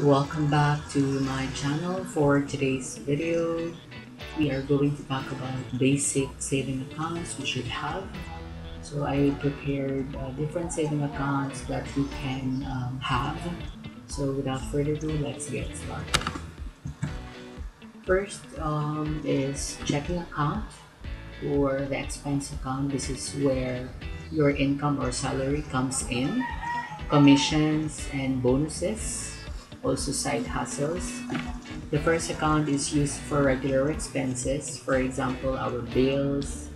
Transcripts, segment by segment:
Welcome back to my channel. For today's video, we are going to talk about basic saving accounts we should have. So I prepared different saving accounts that you can have. So without further ado, let's get started. First is checking account or the expense account. This is where your income or salary comes in, commissions and bonuses, also side hustles. The first account is used for regular expenses, for example, our bills,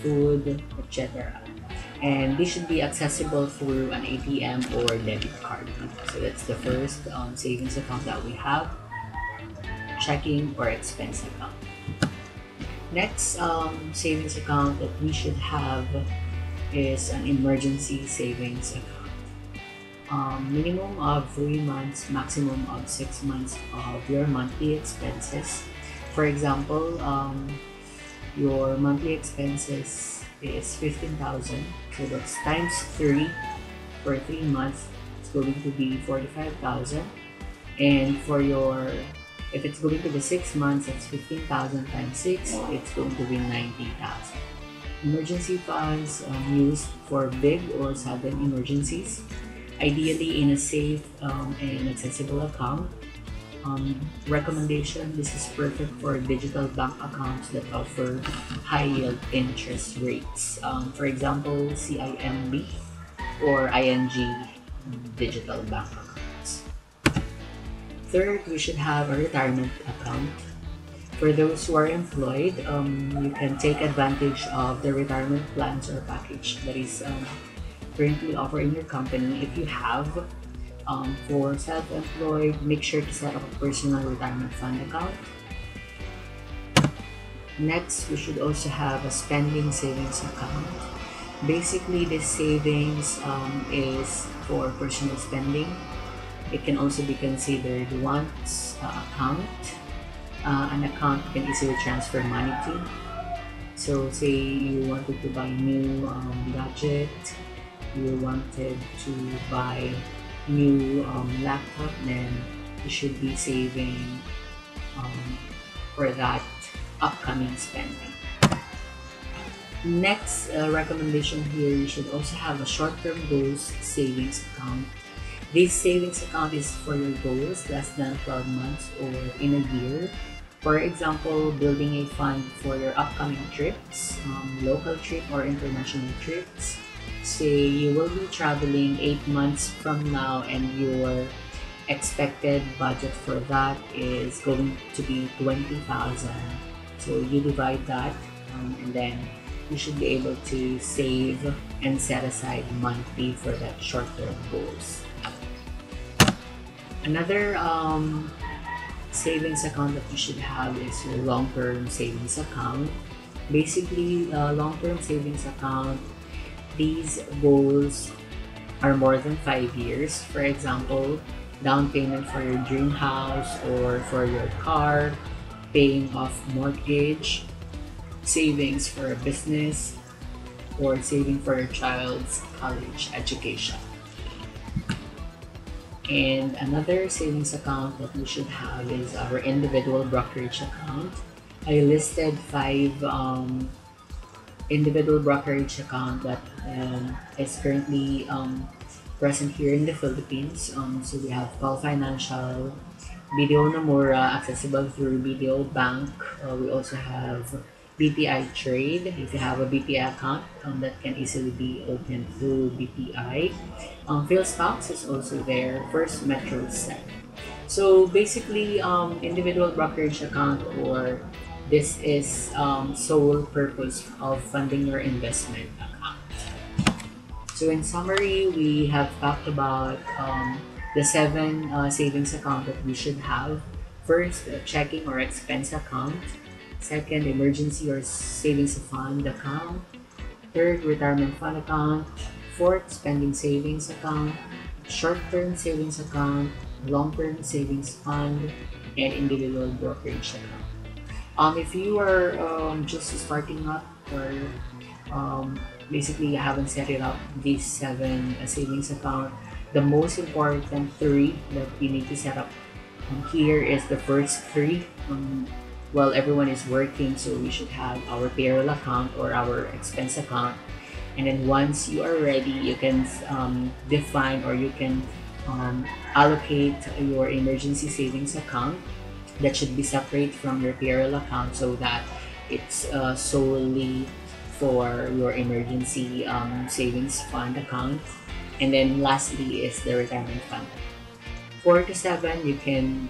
food, etc. And this should be accessible through an ATM or debit card. So that's the first savings account that we have, checking or expense account. Next savings account that we should have is an emergency savings account. Minimum of 3 months, maximum of 6 months of your monthly expenses. For example, your monthly expenses is 15,000, so that's times 3 for 3 months. It's going to be 45,000, and for your if it's going to be 6 months, it's 15,000 times 6. It's going to be 90,000. Emergency funds used for big or sudden emergencies, ideally in a safe and accessible account. Recommendation: this is perfect for digital bank accounts that offer high yield interest rates. For example, CIMB or ING digital bank accounts. Third, we should have a retirement account. For those who are employed, you can take advantage of the retirement plans or package that is currently offered in your company. If you have, for self-employed, make sure to set up a personal retirement fund account. Next, we should also have a spending savings account. Basically, this savings is for personal spending. It can also be considered wants account, an account you can easily transfer money to. So say you wanted to buy new gadget, you wanted to buy new laptop, then you should be saving for that upcoming spending. Next recommendation here, you should also have a short-term goals savings account. This savings account is for your goals less than 12 months or in a year. For example, building a fund for your upcoming trips, local trip or international trips. Say you will be traveling 8 months from now and your expected budget for that is going to be 20,000. So you divide that and then you should be able to save and set aside monthly for that short-term goals. Another savings account that you should have is your long-term savings account. Basically, long-term savings account, these goals are more than 5 years. For example, down payment for your dream house or for your car, paying off mortgage, savings for a business, or saving for your child's college education. And another savings account that we should have is our individual brokerage account. I listed 5 individual brokerage account that is currently present here in the Philippines. So we have Call Financial, BDO Nomura, accessible through BDO Bank. We also have BPI Trade. If you have a BPI account, that can easily be opened through BPI. PhilStocks is also there. First Metro Set. So basically, individual brokerage account, or this is sole purpose of funding your investment account. So in summary, we have talked about the 7 savings account that we should have. First, checking or expense account. Second, emergency or savings fund account. Third, retirement fund account. Fourth, spending savings account. Short-term savings account. Long-term savings fund. And individual brokerage account. If you are just starting up, or basically you haven't set it up, these 7 savings account, the most important three that you need to set up here is the first three. While everyone is working, so we should have our payroll account or our expense account. And then once you are ready, you can define, or you can allocate your emergency savings account that should be separate from your payroll account, so that it's solely for your emergency savings fund account. And then lastly is the retirement fund. 4 to 7, you can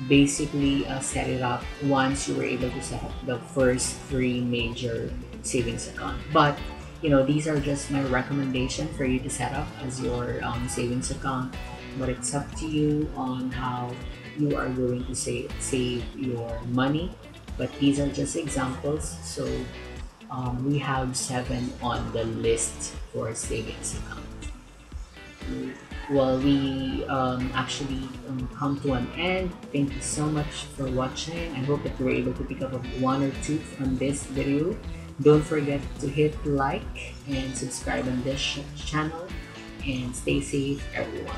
basically set it up once you were able to set up the first three major savings account. But these are just my recommendation for you to set up as your savings account, but it's up to you on how you are going to save your money. But these are just examples, so we have 7 on the list for savings account. Well, we actually come to an end. Thank you so much for watching. I hope that you were able to pick up one or two from this video. Don't forget to hit like and subscribe on this channel, and stay safe, everyone.